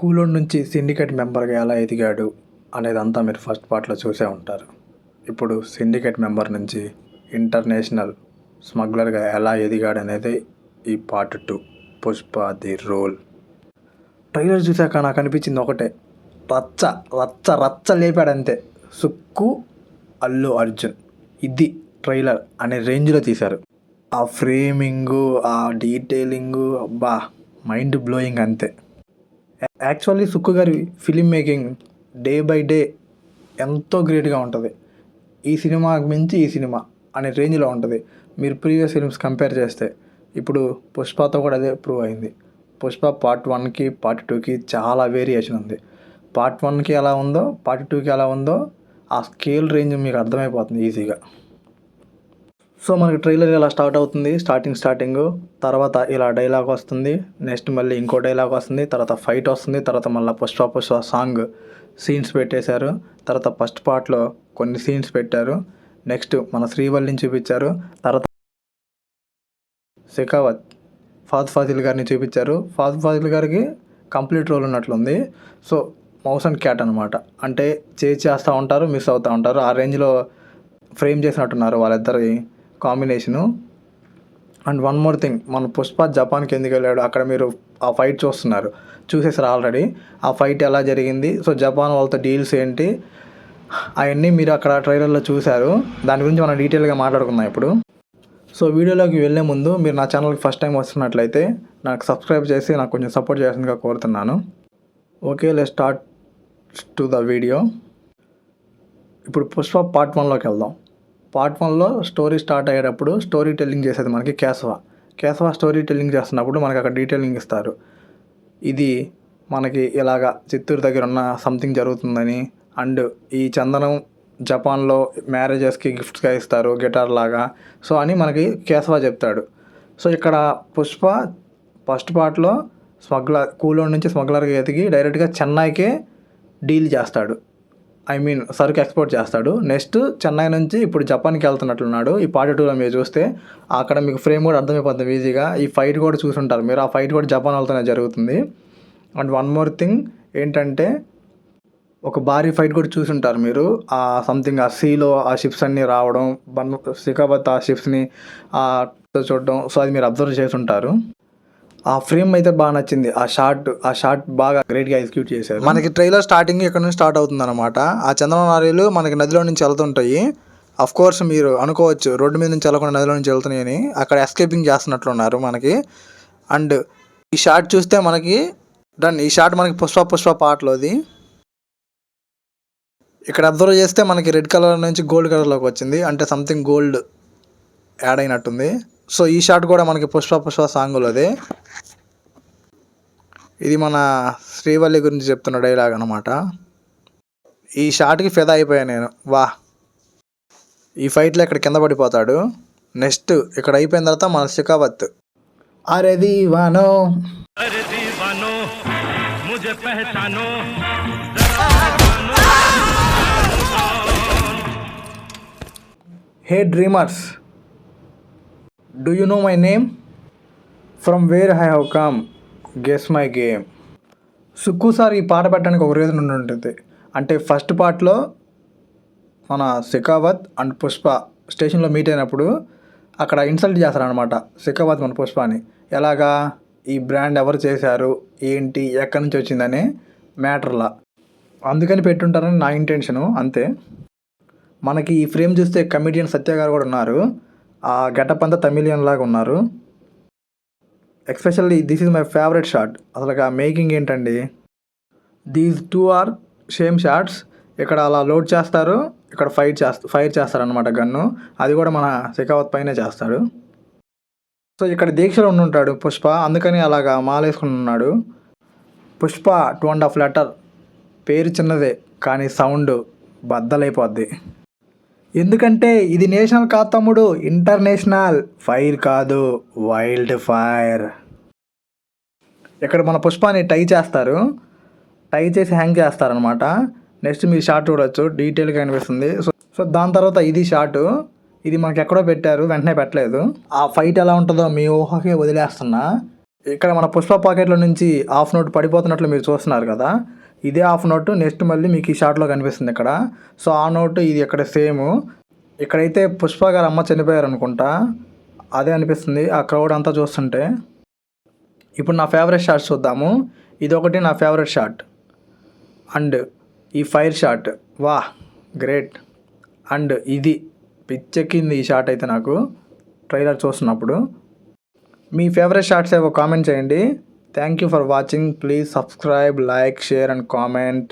కూలోడి నుంచి సిండికేట్ మెంబర్గా ఎలా ఎదిగాడు అనేదంతా మీరు ఫస్ట్ పార్ట్లో చూసే ఉంటారు. ఇప్పుడు సిండికేట్ మెంబర్ నుంచి ఇంటర్నేషనల్ స్మగ్లర్గా ఎలా ఎదిగాడు అనేది ఈ part 2, Pushpa the rule. Trailer చూశాక నాకు అనిపించింది ఒకటే, రచ్చ రచ్చ రచ్చ లేపాడంతే. సుక్కు, అల్లు అర్జున్, ఇది ట్రైలర్ అనే రేంజ్లో తీశారు. ఆ ఫ్రేమింగు, ఆ డీటెయిలింగు, అబ్బా మైండ్ బ్లోయింగ్ అంతే. యాక్చువల్లీ సుక్కు గారి film making day by day ఎంతో గ్రేట్గా ఉంటుంది. ఈ సినిమాకి మించి ఈ సినిమా అనే రేంజ్లో ఉంటుంది. మీరు ప్రీవియస్ ఫిల్మ్స్ కంపేర్ చేస్తే ఇప్పుడు పుష్పతో కూడా అదే ప్రూవ్ అయింది. పుష్ప పార్ట్ 1కి పార్ట్ 2కి చాలా వేరియేషన్ ఉంది. పార్ట్ 1కి ఎలా ఉందో పార్ట్ 2కి ఎలా ఉందో ఆ స్కేల్ రేంజ్ మీకు అర్థమైపోతుంది ఈజీగా. సో మనకి ట్రైలర్ ఇలా స్టార్ట్ అవుతుంది. స్టార్టింగ్ తర్వాత ఇలా డైలాగ్ వస్తుంది, నెక్స్ట్ మళ్ళీ ఇంకో డైలాగ్ వస్తుంది, తర్వాత ఫైట్ వస్తుంది, తర్వాత మళ్ళీ పుష్ప సాంగ్ సీన్స్ పెట్టేశారు. తర్వాత ఫస్ట్ పార్ట్లో కొన్ని సీన్స్ పెట్టారు. నెక్స్ట్ మన శ్రీవల్లిని చూపించారు. తర్వాత షెకావత్ ఫహద్ ఫాజిల్ గారిని చూపించారు. ఫహద్ ఫాజిల్ గారికి కంప్లీట్ రోల్ ఉన్నట్లుంది. సో మౌస్ అండ్ క్యాట్ అనమాట, అంటే చేస్తూ ఉంటారు, మిస్ అవుతూ ఉంటారు. ఆ రేంజ్లో ఫ్రేమ్ చేసినట్టున్నారు వాళ్ళిద్దరి combination. And one more thing, మన పుష్ప జపాన్కి ఎందుకు వెళ్ళాడు, అక్కడ మీరు ఆ ఫైట్ చూసేసారు ఆల్రెడీ. ఆ ఫైట్ ఎలా జరిగింది, సో జపాన్ వాళ్ళతో డీల్స్ ఏంటి, అవన్నీ మీరు అక్కడ ట్రైలర్లో చూశారు. దాని గురించి మనం డీటెయిల్గా మాట్లాడుకుందాం ఇప్పుడు. సో వీడియోలోకి వెళ్ళే ముందు మీరు నా ఛానల్కి ఫస్ట్ టైం వస్తున్నట్లయితే నాకు సబ్స్క్రైబ్ చేసి నాకు కొంచెం సపోర్ట్ చేయాల్సిందిగా కోరుతున్నాను. Okay, let's start to the video. ఇప్పుడు పుష్ప పార్ట్ 1లోకి వెళ్దాం. పార్ట్ 1లో స్టోరీ స్టార్ట్ అయ్యేటప్పుడు స్టోరీ టెల్లింగ్ చేసేది మనకి కేశవ స్టోరీ టెల్లింగ్ చేస్తున్నప్పుడు మనకి అక్కడ డీటెయిలింగ్ ఇస్తారు. ఇది మనకి ఇలాగా చిత్తూరు దగ్గర ఉన్న సంథింగ్ జరుగుతుందని, అండ్ ఈ చందనం జపాన్లో మ్యారేజెస్కి గిఫ్ట్స్గా ఇస్తారు గిటార్ లాగా, సో అని మనకి కేశవ చెప్తాడు. సో ఇక్కడ పుష్ప ఫస్ట్ పార్ట్లో కూలోడి నుంచి స్మగ్లర్గా ఎదిగి డైరెక్ట్గా చెన్నైకే డీల్ చేస్తాడు, సరుకు ఎక్స్పోర్ట్ చేస్తాడు. నెక్స్ట్ చెన్నై నుంచి ఇప్పుడు జపాన్కి వెళ్తున్నట్లున్నాడు. ఈ పార్ట్ 2లో మీరు చూస్తే అక్కడ మీకు ఫ్రేమ్ కూడా అర్థమైపోతుంది ఈజీగా. ఈ ఫైట్ కూడా చూసుంటారు మీరు, ఆ ఫైట్ కూడా జపాన్ వెళ్తూనే జరుగుతుంది. అండ్ వన్ మోర్ థింగ్ ఏంటంటే, ఒక భారీ ఫైట్ కూడా చూసుంటారు మీరు. ఆ సంథింగ్ ఆ సీలో ఆ షిప్స్ అన్నీ రావడం, షెకావత్ ఆ షిప్స్ని చూడడం, సో అది మీరు అబ్జర్వ్ చేసి ఉంటారు. ఆ ఫ్రేమ్ అయితే బాగా నచ్చింది. ఆ షార్ట్ బాగా గ్రేట్గా ఎగ్జిక్యూట్ చేశారు. మనకి ట్రైలర్ స్టార్టింగ్ ఇక్కడ నుంచి స్టార్ట్ అవుతుంది అనమాట. ఆ చందనం లారీలు మనకి నదిలో నుంచి వెళ్తుంటాయి. అఫ్ కోర్స్ మీరు అనుకోవచ్చు రోడ్డు మీద నుంచి వెళ్ళకుండా నదిలో నుంచి వెళ్తున్నాయని, అక్కడ ఎస్కేపింగ్ చేస్తున్నట్లున్నారు మనకి. అండ్ ఈ షార్ట్ చూస్తే మనకి ఈ షార్ట్ మనకి పుష్ప పాటలోది. ఇక్కడ అబ్జర్వ్ చేస్తే మనకి రెడ్ కలర్ నుంచి గోల్డ్ కలర్లోకి వచ్చింది, అంటే సంథింగ్ గోల్డ్ యాడ్ అయినట్టుంది. సో ఈ షాట్ కూడా మనకి పుష్ప సాంగ్లోదే. ఇది మన శ్రీవల్లి గురించి చెప్తున్న డైలాగ్ అనమాట. ఈ షాట్కి ఫిదా అయిపోయాను నేను. ఈ ఫైట్లో ఇక్కడ కింద పడిపోతాడు. నెక్స్ట్ ఇక్కడ అయిపోయిన తర్వాత మన షెకావత్ అరే దీవానో ముझे पहचानो hey dreamers, do you know my name, from where I have come, guess my game. Sukku sir ఈ పాట పెట్టడానికి ఒక రీజన్ ఉంటుంది. అంటే ఫస్ట్ పార్ట్లో మన షెకావత్ అండ్ పుష్ప స్టేషన్లో మీట్ అయినప్పుడు అక్కడ ఇన్సల్ట్ చేస్తారనమాట షెకావత్ మన పుష్పని. ఎలాగా, ఈ బ్రాండ్ ఎవరు చేశారు, ఏంటి, ఎక్కడి నుంచి వచ్చిందనే మ్యాటర్లా. అందుకని పెట్టుంటారని నా ఇంటెన్షను, అంతే. మనకి ఈ ఫ్రేమ్ చూస్తే కమెడియన్ సత్య గారు కూడా ఉన్నారు. ఆ గెటప్ అంతా తమిళియన్ లాగా ఉన్నారు. Especially this is my favourite shot. అసలు ఆ మేకింగ్ ఏంటండి, దీస్ 2 ఆర్ సేమ్ షాట్స్. ఇక్కడ అలా లోడ్ చేస్తారు, ఇక్కడ ఫైర్ చేస్తారనమాట గన్ను. అది కూడా మన షెకావత్ పైనే చేస్తాడు. సో ఇక్కడ దీక్షలో ఉండుంటాడు పుష్ప, అందుకని అలాగా మాలేసుకుని ఉన్నాడు. పుష్ప 2.5 లెటర్, పేరు చిన్నదే కానీ సౌండ్ బద్దలైపోద్ది. ఎందుకంటే ఇది నేషనల్ కాదు తమ్ముడు, ఇంటర్నేషనల్. ఫైర్ కాదు, వైల్డ్ ఫైర్. ఇక్కడ మన పుష్పాన్ని టై చేసి హ్యాంగ్ చేస్తారనమాట. నెక్స్ట్ మీరు షార్ట్ చూడవచ్చు, డీటెయిల్గా అనిపిస్తుంది. సో దాని తర్వాత ఇది షార్ట్, ఇది మనకి ఎక్కడో పెట్టారు, వెంటనే పెట్టలేదు. ఆ ఫైట్ ఎలా ఉంటుందో మీ ఊహకే వదిలేస్తున్నా. ఇక్కడ మన పుష్ప పాకెట్లో నుంచి హాఫ్ నోట్ పడిపోతున్నట్లు మీరు చూస్తున్నారు కదా, ఇదే హాఫ్ నోటు నెక్స్ట్ మళ్ళీ మీకు ఈ షాట్లో కనిపిస్తుంది ఇక్కడ. సో ఆ నోటు ఇది ఇక్కడ సేమ్. ఇక్కడైతే పుష్ప గారు అమ్మ చనిపోయారు అనుకుంటా, అదే అనిపిస్తుంది ఆ క్రౌడ్ అంతా చూస్తుంటే. ఇప్పుడు నా ఫేవరెట్ షాట్స్ చూద్దాము. ఇది ఒకటి నా ఫేవరెట్ షాట్, అండ్ ఈ ఫైర్ షాట్ వా గ్రేట్. అండ్ ఇది పిచ్చెక్కింది ఈ షాట్ అయితే నాకు ట్రైలర్ చూస్తున్నప్పుడు. మీ ఫేవరెట్ షాట్స్ ఏవో కామెంట్ చేయండి. Thank you for watching. Please subscribe, like, share and comment.